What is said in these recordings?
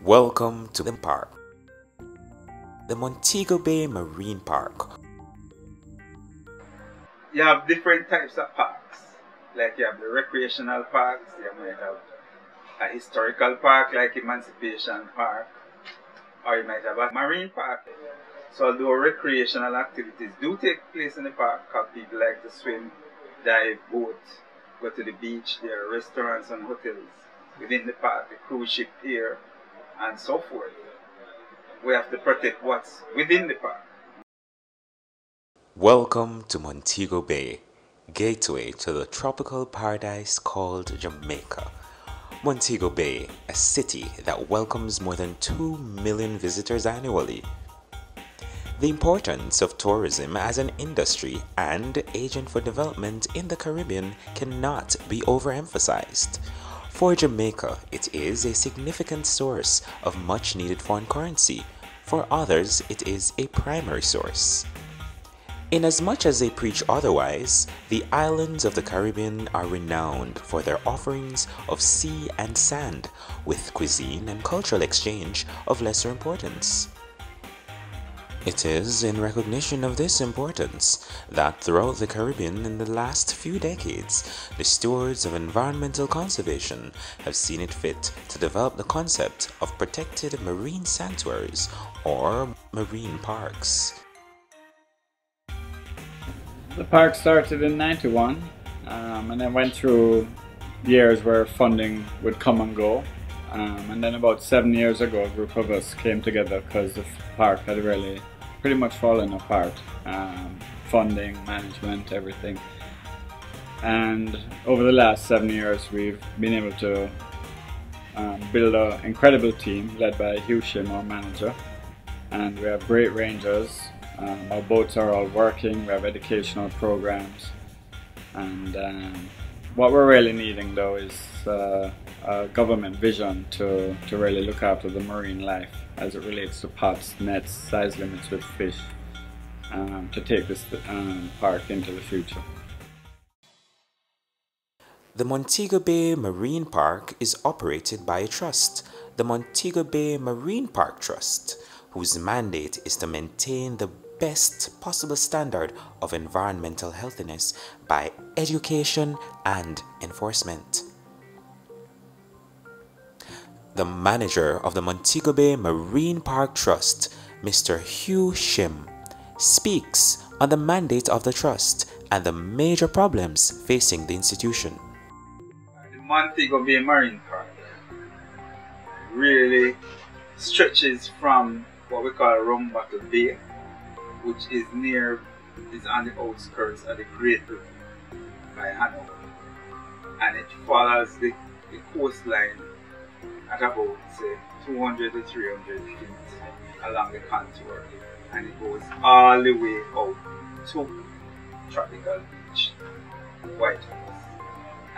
Welcome to the park, the Montego Bay Marine Park. You have different types of parks. Like you have the recreational parks, you might have a historical park like Emancipation Park, or you might have a marine park. So although recreational activities do take place in the park, because people like to swim, dive, boat, go to the beach, there are restaurants and hotels within the park, the cruise ship pier, and so forth. We have to protect what's within the park. Welcome to Montego Bay, gateway to the tropical paradise called Jamaica. Montego Bay, a city that welcomes more than 2 million visitors annually. The importance of tourism as an industry and agent for development in the Caribbean cannot be overemphasized. For Jamaica, it is a significant source of much needed foreign currency. For others, it is a primary source. Inasmuch as they preach otherwise, the islands of the Caribbean are renowned for their offerings of sea and sand, with cuisine and cultural exchange of lesser importance. It is in recognition of this importance that throughout the Caribbean in the last few decades, the stewards of environmental conservation have seen it fit to develop the concept of protected marine sanctuaries or marine parks. The park started in '91 and then went through years where funding would come and go. And then about 7 years ago, a group of us came together because the park had really pretty much fallen apart. Funding, management, everything. And over the last 7 years, we've been able to build an incredible team led by Hugh Shim, our manager. And we have great rangers. Our boats are all working, we have educational programs, and what we're really needing though is a government vision to really look after the marine life as it relates to pots, nets, size limits with fish, to take this park into the future. The Montego Bay Marine Park is operated by a trust, the Montego Bay Marine Park Trust, whose mandate is to maintain the best possible standard of environmental healthiness by education and enforcement. The manager of the Montego Bay Marine Park Trust, Mr. Hugh Shim, speaks on the mandate of the trust and the major problems facing the institution. The Montego Bay Marine Park really stretches from what we call Rumbattle Bay, which is on the outskirts of the Great River by Hanover, and it follows the coastline at about say 200 to 300 feet along the contour, and it goes all the way out to Tropical Beach, White House,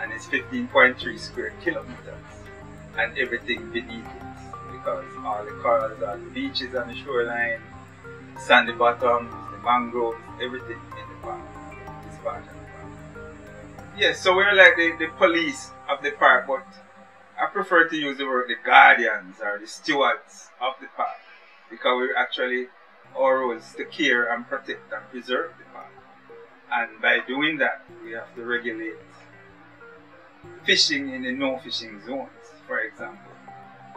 and it's 15.3 square kilometers, and everything beneath it, because all the corals are the beaches on the shoreline, sandy bottoms, the mangroves, everything in the park is part of the park. Yes, so we're like the police of the park, but I prefer to use the word the guardians or the stewards of the park, because we're actually, our role is to care and protect and preserve the park. And by doing that, we have to regulate fishing in the no fishing zones, for example.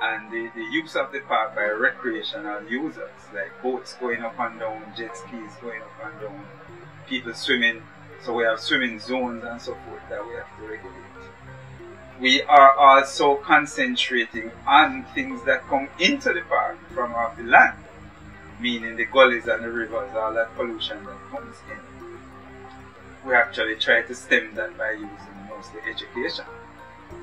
And the use of the park by recreational users, like boats going up and down, jet skis going up and down, people swimming. So we have swimming zones and so forth that we have to regulate. We are also concentrating on things that come into the park from off the land, meaning the gullies and the rivers, all that pollution that comes in. We actually try to stem that by using mostly education,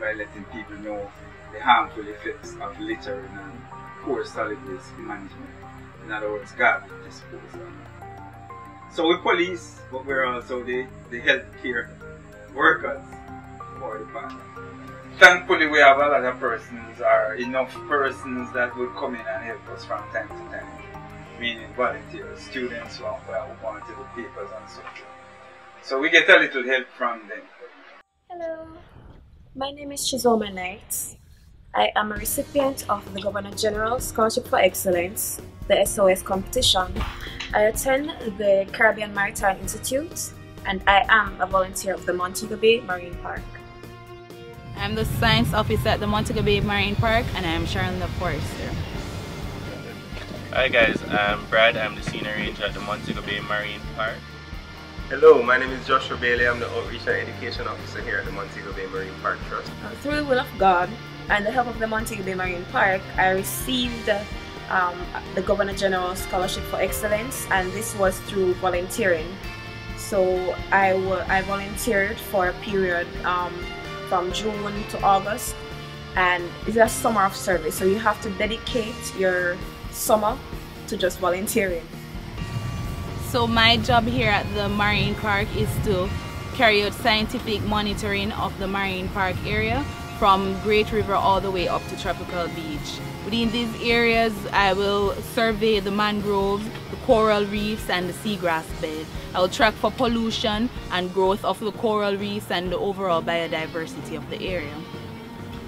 by letting people know the harmful effects of littering and poor solid waste management. In other words, garbage disposal. So we police, but we're also the healthcare workers for the park. Thankfully, we have a lot of persons, or enough persons that will come in and help us from time to time, meaning volunteers, students who want to do papers and so forth. So we get a little help from them. Hello, my name is Chizoma Knight. I am a recipient of the Governor General Scholarship for Excellence, the SOS competition. I attend the Caribbean Maritime Institute, and I am a volunteer of the Montego Bay Marine Park. I'm the science officer at the Montego Bay Marine Park, and I am Sharon the Forester. Hi guys, I'm Brad. I'm the senior ranger at the Montego Bay Marine Park. Hello, my name is Joshua Bailey. I'm the outreach and education officer here at the Montego Bay Marine Park Trust. Through the will of God and the help of the Montego Bay Marine Park, I received the Governor General Scholarship for Excellence, and this was through volunteering. So I volunteered for a period from June to August, and it's a summer of service, so you have to dedicate your summer to just volunteering. So my job here at the Marine Park is to carry out scientific monitoring of the Marine Park area from Great River all the way up to Tropical Beach. Within these areas, I will survey the mangroves, the coral reefs and the seagrass bed. I will track for pollution and growth of the coral reefs and the overall biodiversity of the area.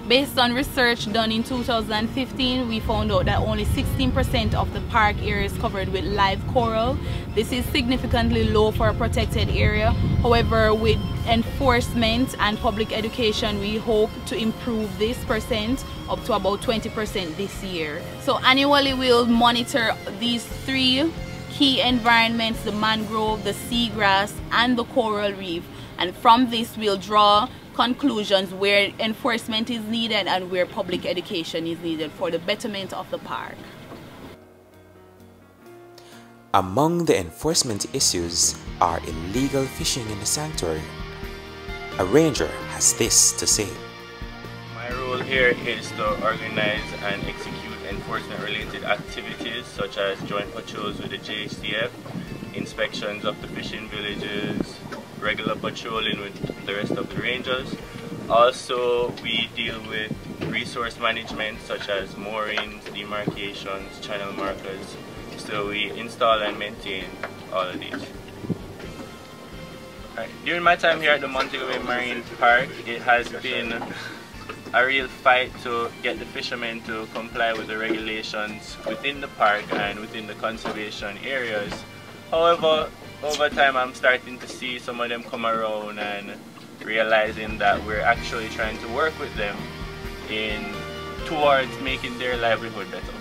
Based on research done in 2015, we found out that only 16% of the park area is covered with live coral. This is significantly low for a protected area. However, with enforcement and public education, we hope to improve this percent up to about 20% this year. So annually we'll monitor these three key environments: the mangrove, the seagrass and the coral reef. And from this we'll draw conclusions where enforcement is needed and where public education is needed for the betterment of the park. Among the enforcement issues are illegal fishing in the sanctuary. A ranger has this to say. My role here is to organize and execute enforcement-related activities such as joint patrols with the JHCF, inspections of the fishing villages, regular patrolling with the rest of the rangers. Also, we deal with resource management such as moorings, demarcations, channel markers. So we install and maintain all of these. During my time here at the Montego Bay Marine Park, it has been a real fight to get the fishermen to comply with the regulations within the park and within the conservation areas. However, over time I'm starting to see some of them come around and realizing that we're actually trying to work with them towards making their livelihood better.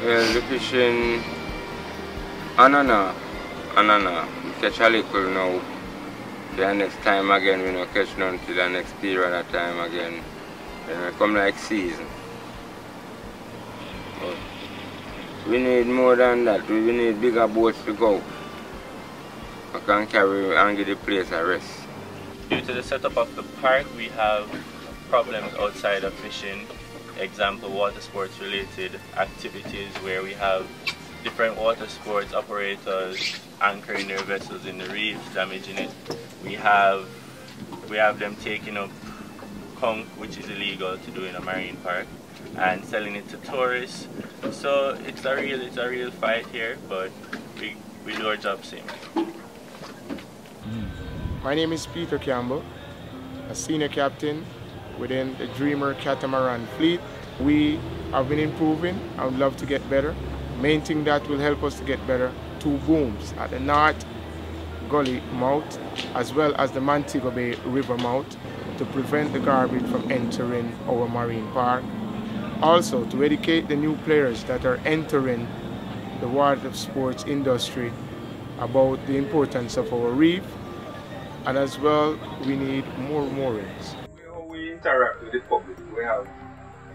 Well, the fishing, anana, we catch a little now. The next time again we don't catch none till the next period of time again. Then we come like season. But we need more than that. We need bigger boats to go. We can carry and give the place a rest. Due to the setup of the park, we have problems outside of fishing. Example, water sports related activities where we have different water sports operators anchoring their vessels in the reefs, damaging it. We have them taking up conch, which is illegal to do in a marine park, and selling it to tourists. So it's a real fight here, but we do our job same. My name is Peter Campbell, a senior captain within the Dreamer Catamaran fleet. We have been improving. I would love to get better. Main thing that will help us to get better: 2 booms at the North Gully mouth as well as the Montego Bay River mouth to prevent the garbage from entering our marine park. Also to educate the new players that are entering the water sports industry about the importance of our reef, and as well we need more moorings. We interact with the public. We have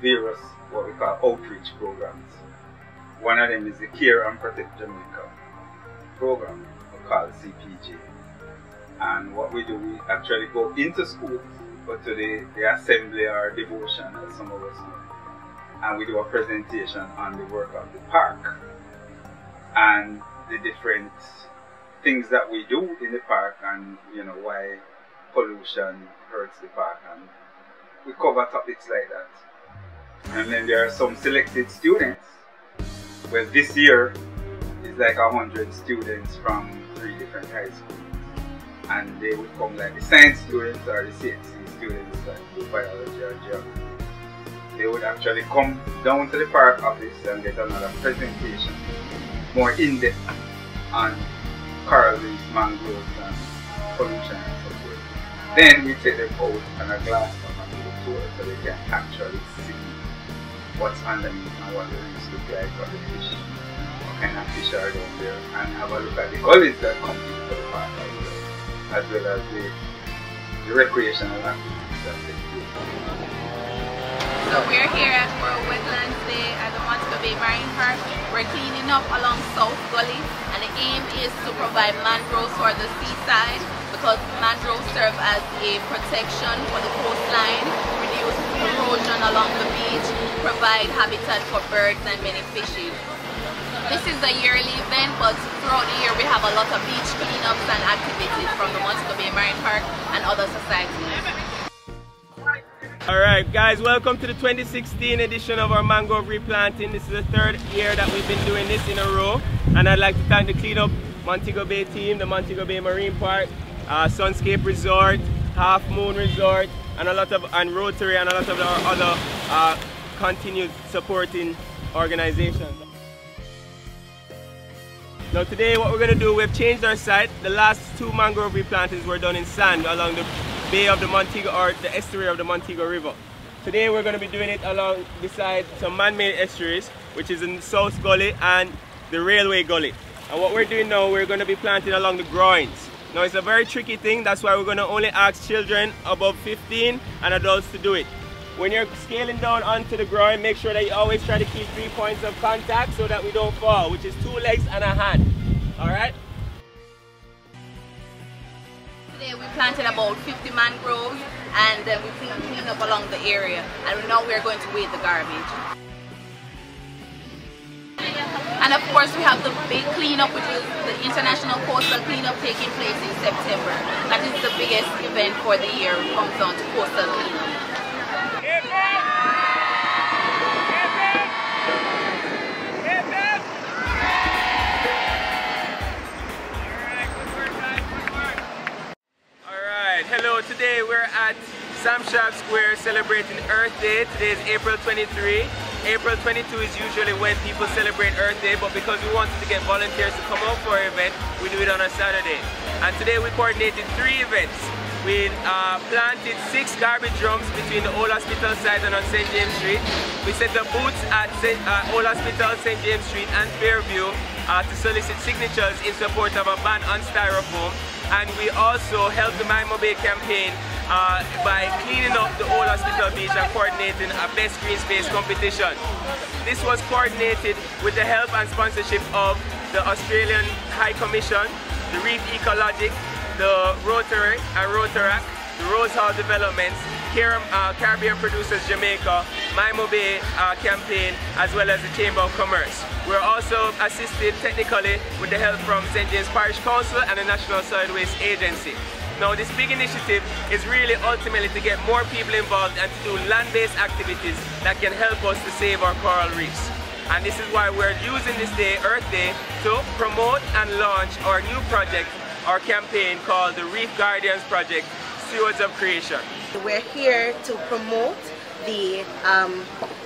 various what we call outreach programs. One of them is the Care and Protect Jamaica program we call CPJ. And what we do, we actually go into schools, go to the assembly or devotion as some of us know, and we do a presentation on the work of the park and the different things that we do in the park, and why pollution hurts the park, and we cover topics like that. And then there are some selected students. Well, this year is like 100 students from 3 different high schools, and they would come like the science students or the CXC students that do biology or geography. they would actually come down to the park office and get another presentation, more in-depth on coral reefs, mangroves and pollution and so forth. Then we take them out on a glass cup and do a tour so they can actually see what's underneath and what the reefs look like, what the fish, what kind of fish are down there, and have a look at the gullies that come into the park as well as the recreational activities that they do. So we're here at World Wetlands Day at the Montego Bay Marine Park. We're cleaning up along South Gully, and the aim is to provide mangroves for the seaside because mangroves serve as a protection for the coastline, reduce erosion along the beach, provide habitat for birds and many fishes. This is a yearly event, but throughout the year we have a lot of beach cleanups and activities from the Montego Bay Marine Park and other societies. Alright guys, welcome to the 2016 edition of our mangrove replanting. This is the third year that we've been doing this in a row, and I'd like to thank the cleanup Montego Bay team, the Montego Bay Marine Park, Sunscape Resort, Half Moon Resort, and Rotary, and a lot of our other continued supporting organizations. Now today what we're going to do, we've changed our site. The last two mangrove replantings were done in sand along the bay of the Montego, or the estuary of the Montego River. Today we're going to be doing it along beside some man-made estuaries, which is in South Gully and the Railway Gully. And what we're doing now, we're going to be planting along the groins. Now it's a very tricky thing, that's why we're going to only ask children above 15 and adults to do it. When you're scaling down onto the groin, make sure that you always try to keep 3 points of contact so that we don't fall, which is 2 legs and a hand. Alright? Today we planted about 50 mangroves, and we cleaned up along the area, and now we're going to weigh the garbage. And of course we have the big cleanup, which is the International Coastal Cleanup taking place in September. That is the biggest event for the year. It comes down to coastal cleanup. Hello, today we're at Sam Shack Square celebrating Earth Day. Today is April 23. April 22 is usually when people celebrate Earth Day, but because we wanted to get volunteers to come out for our event, we do it on a Saturday. And today we coordinated 3 events. We planted 6 garbage drums between the Old Hospital site and on St. James Street. We set up booths at Old Hospital, St. James Street and Fairview to solicit signatures in support of a ban on styrofoam. And we also helped the Montego Bay campaign by cleaning up the Old Hospital Beach and coordinating a best green space competition. This was coordinated with the help and sponsorship of the Australian High Commission, the Reef Ecologic, the Rotary and Rotaract, the Rose Hall Developments, Caribbean Producers Jamaica, Montego Bay campaign, as well as the Chamber of Commerce. We're also assisted technically with the help from St. James Parish Council and the National Solid Waste Agency. Now this big initiative is really ultimately to get more people involved and to do land-based activities that can help us to save our coral reefs. And this is why we're using this day, Earth Day, to promote and launch our new project, our campaign called the Reef Guardians Project, Stewards of Creation. We're here to promote the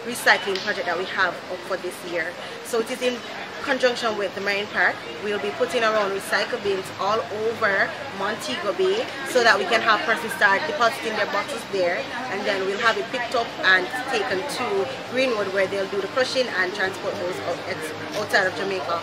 recycling project that we have up for this year. So it is in conjunction with the Marine Park. We'll be putting around recycle bins all over Montego Bay so that we can have persons start depositing their boxes there, and then we'll have it picked up and taken to Greenwood where they'll do the crushing and transport those outside of Jamaica.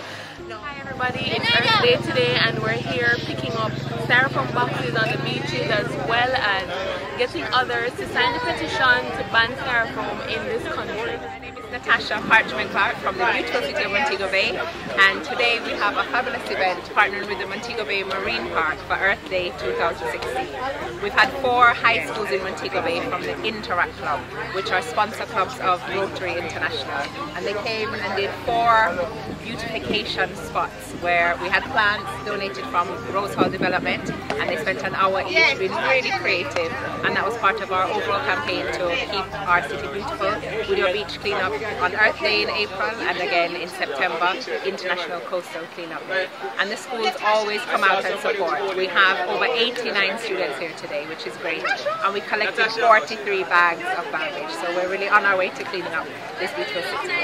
Hi everybody, it's Earth Day today and we're here picking up styrofoam boxes on the beaches as well as getting others to sign the petition to ban styrofoam in this country. My name is Natasha Parchment-Clark from the beautiful city of Montego Bay, and today we have a fabulous event partnering with the Montego Bay Marine Park for Earth Day 2016. We've had 4 high schools in Montego Bay from the Interact Club, which are sponsor clubs of Rotary International, and they came and did 4 beautification spots where we had plants donated from Rose Hall Development, and they spent an hour each being really creative, and that was part of our overall campaign to keep our city beautiful with your beach cleanup on Earth Day in April and again in September, International Coastal Cleanup Day. And the schools always come out and support. We have over 89 students here today, which is great. And we collected 43 bags of garbage. So we're really on our way to cleaning up this beautiful city.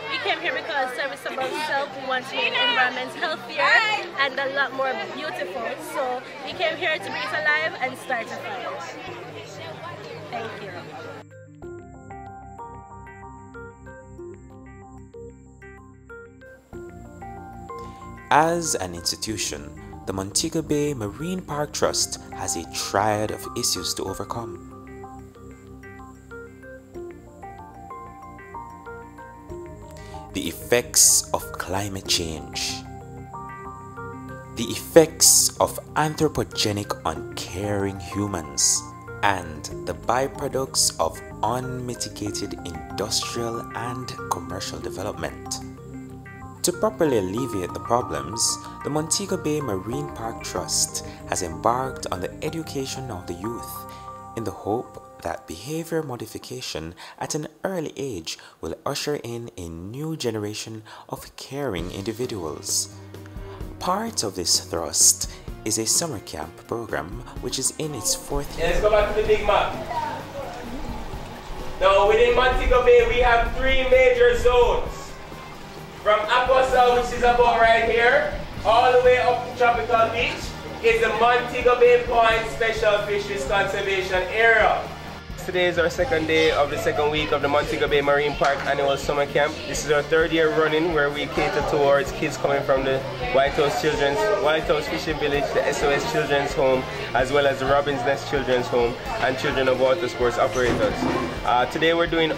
We came here because service about self, we want to make environments healthier and a lot more beautiful. So we came here to bring it alive and start a fire. Thank you. As an institution, the Montego Bay Marine Park Trust has a triad of issues to overcome. The effects of climate change, the effects of anthropogenic uncaring humans, and the byproducts of unmitigated industrial and commercial development. To properly alleviate the problems, the Montego Bay Marine Park Trust has embarked on the education of the youth in the hope that behavior modification at an early age will usher in a new generation of caring individuals. Part of this thrust is a summer camp program which is in its 4th year. Let's go back to the big map. Now within Montego Bay we have 3 major zones. From Apostle, which is about right here, all the way up to Tropical Beach is the Montego Bay Point Special Fisheries Conservation Area. Today is our 2nd day of the 2nd week of the Montego Bay Marine Park Annual Summer Camp. This is our 3rd year running where we cater towards kids coming from the White House Fishing Village, the SOS Children's Home, as well as the Robin's Nest Children's Home and Children of Water Sports Operators. Today we're doing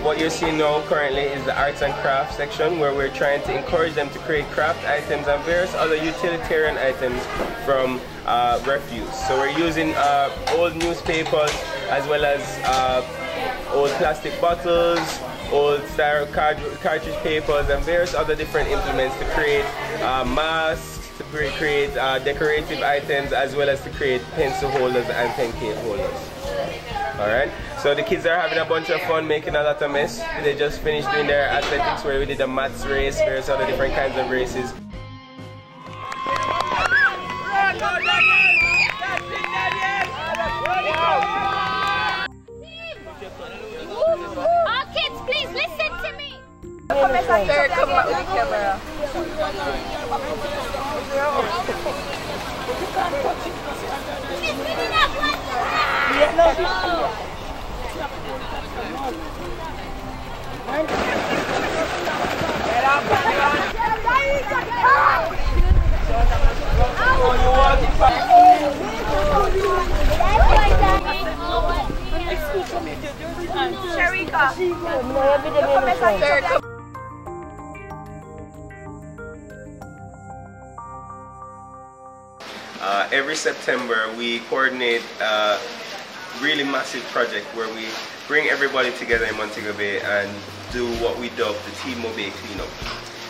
what you're seeing now currently is the arts and crafts section where we're trying to encourage them to create craft items and various other utilitarian items from refuse. So we're using old newspapers as well as old plastic bottles, old cartridge papers and various other different implements to create masks, to create decorative items as well as to create pencil holders and pen case holders. Alright, so the kids are having a bunch of fun making a lot of mess. They just finished doing their athletics where we did a maths race, various other different kinds of races. Oh, kids, please listen to me. Sir, come back with the camera. Every September we coordinate a really massive project where we bring everybody together in Montego Bay and do what we dub the Team Bay Cleanup.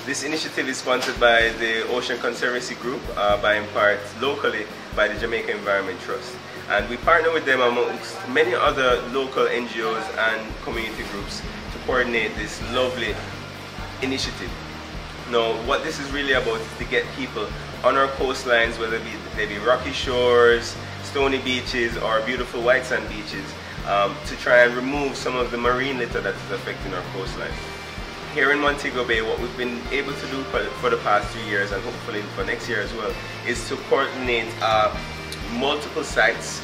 This initiative is sponsored by the Ocean Conservancy Group, by in part locally by the Jamaica Environment Trust. And we partner with them amongst many other local NGOs and community groups to coordinate this lovely initiative. Now, what this is really about is to get people on our coastlines, whether they be rocky shores, stony beaches, or beautiful white sand beaches, to try and remove some of the marine litter that is affecting our coastline. Here in Montego Bay, what we've been able to do for the past 3 years, and hopefully for next year as well, is to coordinate multiple sites.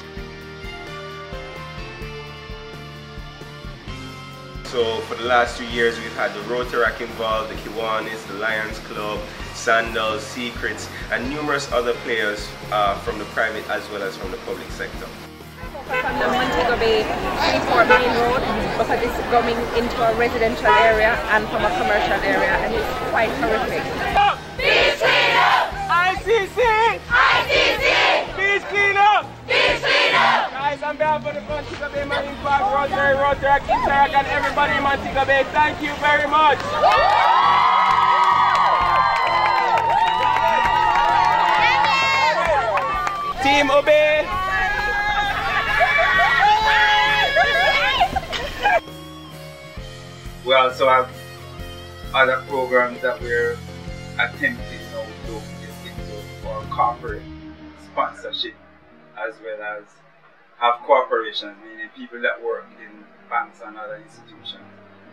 So for the last 2 years we've had the Rotaract involved, the Kiwanis, the Lions Club, Sandals, Secrets, and numerous other players from the private as well as from the public sector. From the Montego Bay Freeport Main Road because it's going into a residential area and from a commercial area and it's quite horrific. Beach cleanup! ICC! ICC! Beach cleanup! Beach cleanup! Guys, on behalf of the Montego Bay Marine Park, Rotaract, Interact, and everybody in Montego Bay, thank you very much! Team Obey! We also have other programs that we're attempting now to get into for corporate sponsorship, as well as have cooperation, meaning people that work in banks and other institutions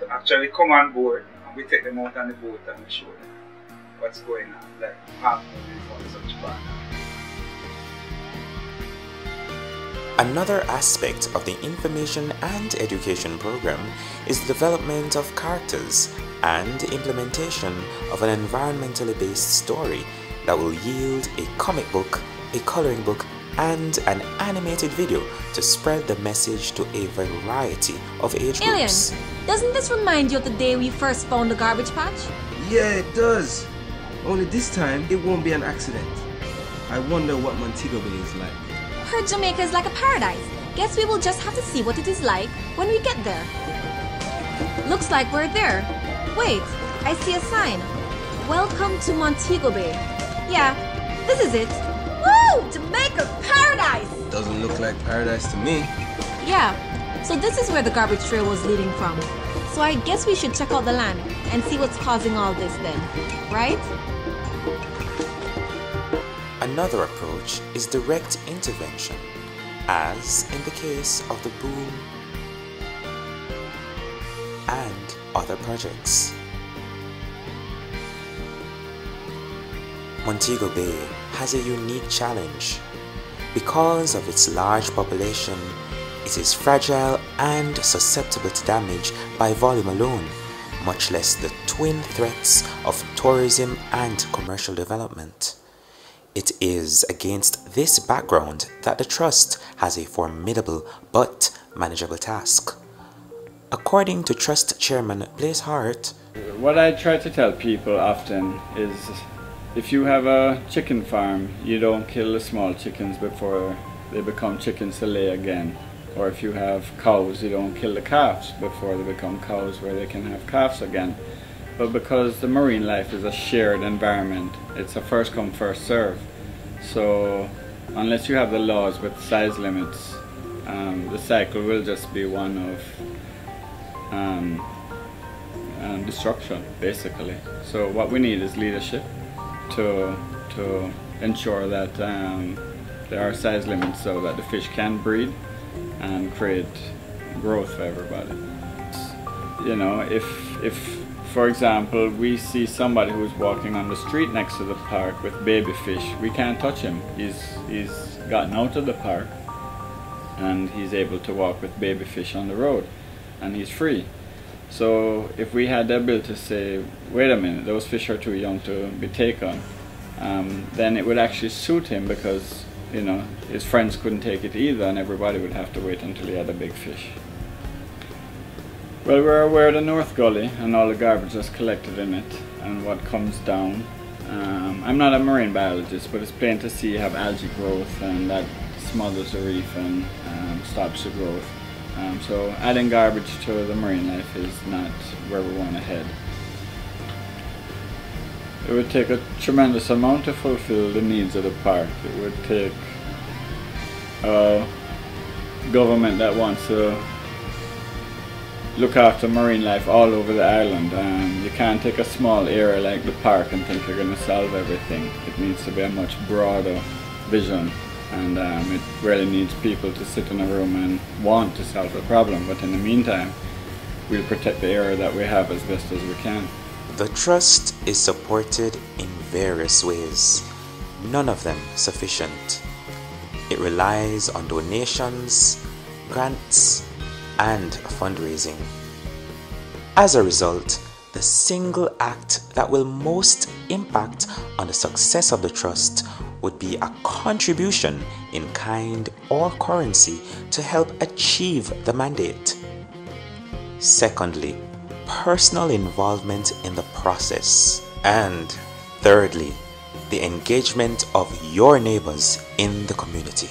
to actually come on board, and we take them out on the boat and show them what's going on, like partnering with such partners. Another aspect of the information and education program is the development of characters and implementation of an environmentally based story that will yield a comic book, a coloring book, and an animated video to spread the message to a variety of age groups. Alien, doesn't this remind you of the day we first found the garbage patch? Yeah, it does. Only this time, it won't be an accident. I wonder what Montego Bay is like. Heard Jamaica is like a paradise. Guess we will just have to see what it is like when we get there. Looks like we're there. Wait, I see a sign. Welcome to Montego Bay. Yeah, this is it. Woo! Jamaica paradise! Doesn't look like paradise to me. Yeah, so this is where the garbage trail was leading from. So I guess we should check out the land and see what's causing all this then, right? Another approach is direct intervention, as in the case of the boom and other projects. Montego Bay has a unique challenge. Because of its large population, it is fragile and susceptible to damage by volume alone, much less the twin threats of tourism and commercial development. It is against this background that the Trust has a formidable but manageable task. According to Trust Chairman Blaze Hart, what I try to tell people often is, if you have a chicken farm, you don't kill the small chickens before they become chickens to lay again. Or if you have cows, you don't kill the calves before they become cows where they can have calves again. But because the marine life is a shared environment, it's a first come first serve. So unless you have the laws with size limits, the cycle will just be one of destruction, basically. So what we need is leadership to ensure that there are size limits so that the fish can breed and create growth for everybody. You know, if for example we see somebody who's walking on the street next to the park with baby fish, we can't touch him. He's gotten out of the park and he's able to walk with baby fish on the road and he's free. So if we had the ability to say, wait a minute, those fish are too young to be taken, then it would actually suit him, because you know his friends couldn't take it either and everybody would have to wait until he had a big fish. Well, we're aware of the North Gully and all the garbage that's collected in it and what comes down. I'm not a marine biologist, but it's plain to see you have algae growth and that smothers the reef and stops the growth. So adding garbage to the marine life is not where we want to head. It would take a tremendous amount to fulfill the needs of the park. It would take a government that wants to look after marine life all over the island. You can't take a small area like the park and think you're going to solve everything. It needs to be a much broader vision, and it really needs people to sit in a room and want to solve the problem. But in the meantime, we'll protect the area that we have as best as we can. the Trust is supported in various ways, none of them sufficient. It relies on donations, grants, and fundraising. As a result, the single act that will most impact on the success of the Trust would be a contribution in kind or currency to help achieve the mandate. Secondly, personal involvement in the process. And thirdly, the engagement of your neighbors in the community.